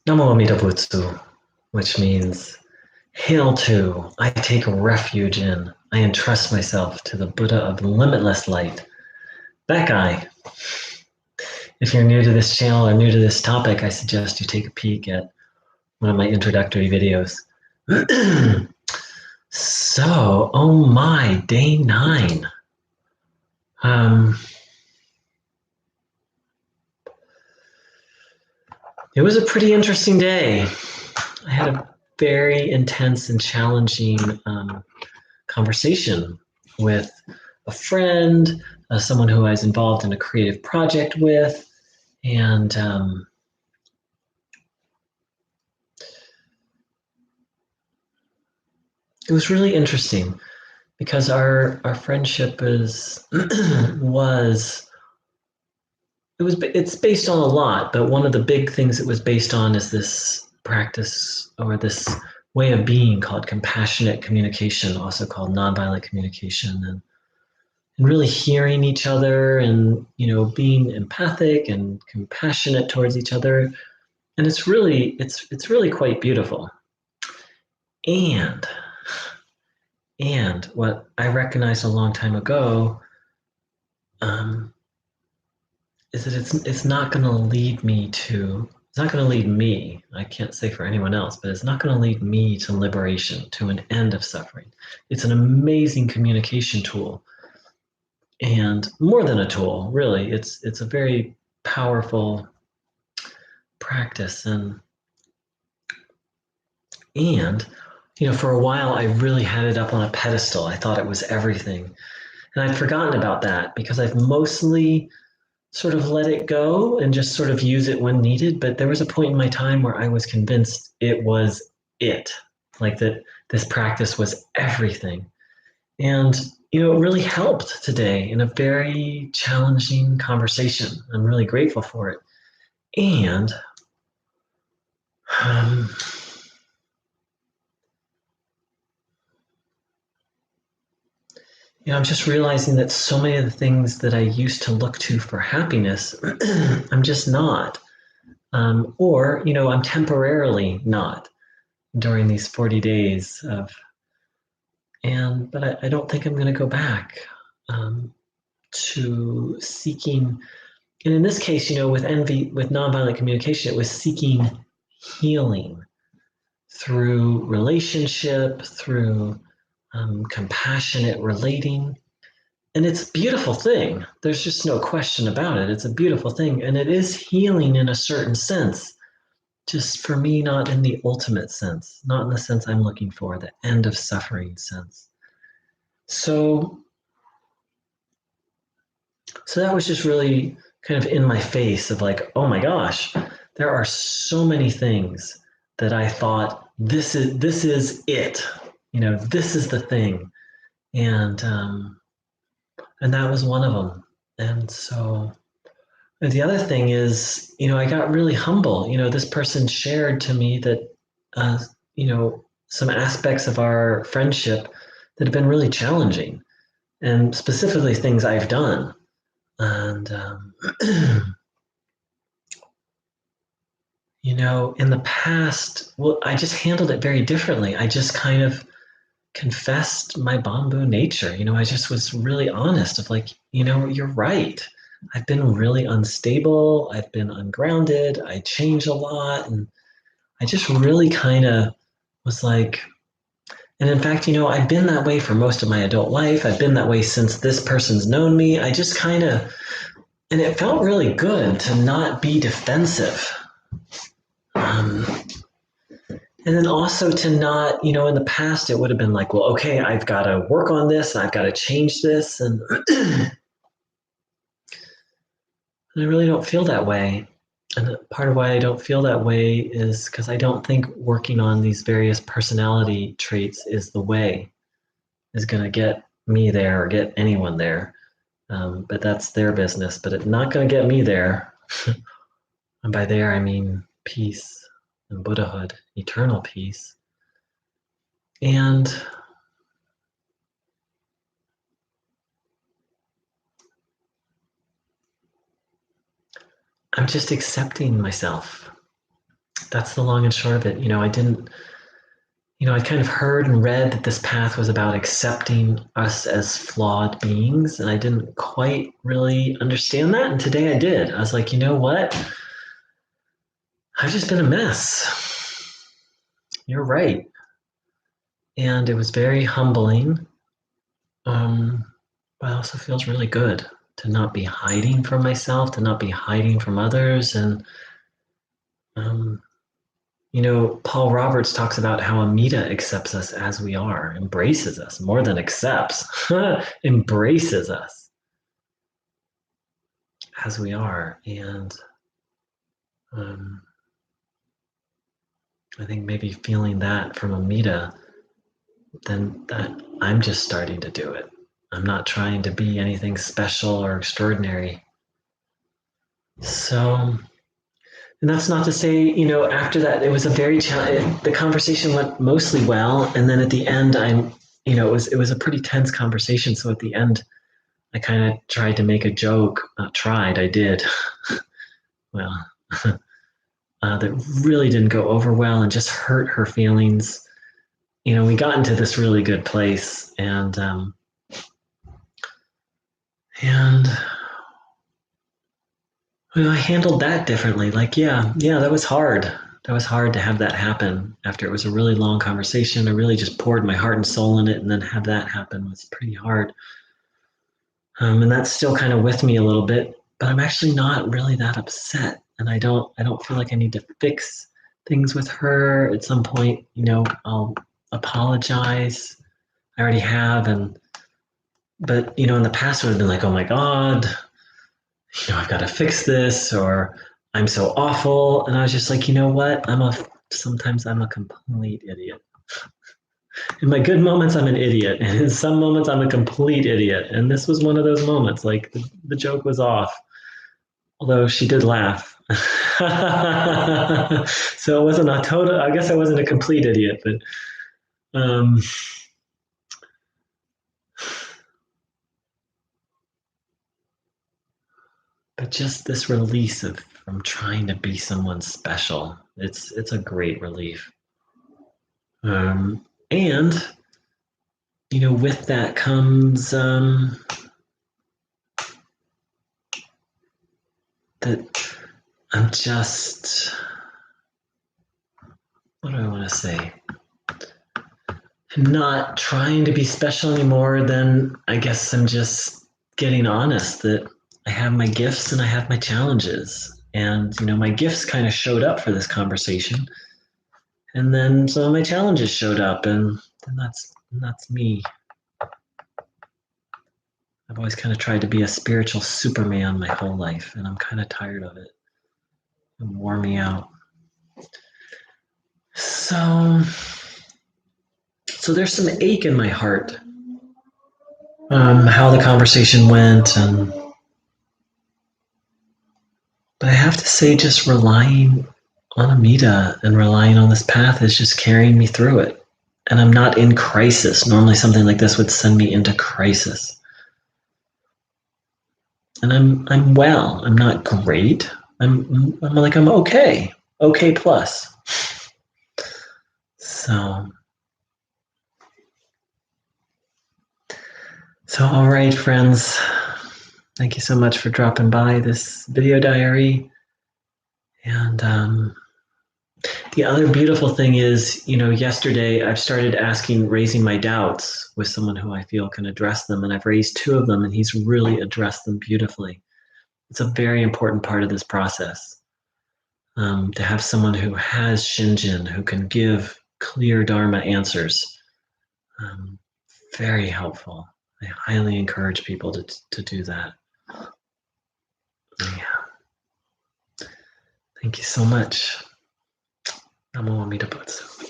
Namo Amida Butsu, which means hail to, I take refuge in, I entrust myself to the Buddha of limitless light. That guy. If you're new to this channel or new to this topic, I suggest you take a peek at one of my introductory videos. So, oh my, day 9. Um, it was a pretty interesting day. I had a very intense and challenging conversation with a friend, someone who I was involved in a creative project with, and it was really interesting because our friendship is was it's based on a lot, but one of the big things it was based on is this practice or this way of being called compassionate communication, also called nonviolent communication, and really hearing each other and being empathic and compassionate towards each other. And it's really quite beautiful. And what I recognized a long time ago um, is that it's not going to lead me to it's not going to lead me. I can't say for anyone else, but it's not going to lead me to liberation, to an end of suffering. It's an amazing communication tool, and more than a tool, really. It's a very powerful practice, and for a while I really had it up on a pedestal. I thought it was everything, and I'd forgotten about that because I've mostly sort of let it go and just sort of use it when needed. But there was a point in my time where I was convinced it was it, like that this practice was everything. And, it really helped today in a very challenging conversation. I'm really grateful for it. And, um, I'm just realizing that so many of the things that I used to look to for happiness, I'm just not. Or, I'm temporarily not during these 40 days of but I don't think I'm going to go back um, to seeking. And in this case, with envy, with nonviolent communication, it was seeking healing through relationship, through compassionate relating. And it's a beautiful thing. There's just no question about it. It's a beautiful thing. And it is healing in a certain sense. Just for me, not in the ultimate sense, not in the sense I'm looking for, the end of suffering sense. So that was just really kind of in my face of like, oh my gosh, there are so many things that I thought this is it, this is the thing, and and that was one of them. And so and the other thing is, I got really humble. This person shared to me that, uh, some aspects of our friendship that have been really challenging, and specifically things I've done. And in the past, well, I just handled it very differently. I just kind of confessed my bamboo nature. I just was really honest of like, you're right. I've been really unstable. I've been ungrounded. I change a lot. And I just really kind of was like, and in fact, I've been that way for most of my adult life. I've been that way since this person's known me. I just kind of, and it felt really good to not be defensive. Um, And then also to not, in the past, it would have been like, well, okay, I've got to work on this, and I've got to change this. And I really don't feel that way. And part of why I don't feel that way is because I don't think working on these various personality traits is the way, is going to get me there or get anyone there. But that's their business, but it's not going to get me there. And by there, I mean peace and Buddhahood, eternal peace. And I'm just accepting myself. that's the long and short of it. I kind of heard and read that this path was about accepting us as flawed beings, and I didn't quite really understand that. And today I did. I was like, you know what? I've just been a mess. You're right. And it was very humbling. But it also feels really good to not be hiding from myself, to not be hiding from others. And, um, Paul Roberts talks about how Amita accepts us as we are, embraces us more than accepts, embraces us as we are. And I think maybe feeling that from Amita, then that I'm just starting to do it. I'm not trying to be anything special or extraordinary. So, and that's not to say, after that, it was a very the conversation went mostly well, and then at the end, it was a pretty tense conversation. So at the end, I kind of tried to make a joke. Not tried, I did. Well, that really didn't go over well and just hurt her feelings. We got into this really good place, and I handled that differently. Like, yeah, that was hard. That was hard to have that happen after it was a really long conversation. I really just poured my heart and soul in it, and then have that happen was pretty hard. And that's still kind of with me a little bit, but I'm actually not really that upset, and I don't feel like I need to fix things with her. At some point, I'll apologize. I already have, but in the past, it would have been like, oh my God, I've got to fix this, or I'm so awful. And I was just like, you know what? Sometimes I'm a complete idiot. In my good moments, I'm an idiot. And in some moments, I'm a complete idiot. And this was one of those moments. Like the joke was off, although she did laugh. So it wasn't a total, I guess I wasn't a complete idiot, um, but just this release from trying to be someone special. It's a great relief. And with that comes that I'm just, what do I want to say? I'm not trying to be special anymore. Then I guess I'm just getting honest that I have my gifts and I have my challenges. And my gifts kind of showed up for this conversation, and then some of my challenges showed up, and that's me. I've always kind of tried to be a spiritual Superman my whole life, and I'm kind of tired of it. It wore me out. So there's some ache in my heart, how the conversation went, but I have to say, just relying on Amita and relying on this path is just carrying me through it. And I'm not in crisis. Normally, something like this would send me into crisis. And I'm well. I'm not great. I'm okay. Okay plus. So all right, friends. Thank you so much for dropping by this video diary. And the other beautiful thing is, yesterday I've started raising my doubts with someone who I feel can address them. And I've raised two of them, and he's really addressed them beautifully. It's a very important part of this process, to have someone who has Shinjin, who can give clear Dharma answers. Very helpful. I highly encourage people to do that. Yeah. Thank you so much. Namo Amida Butsu.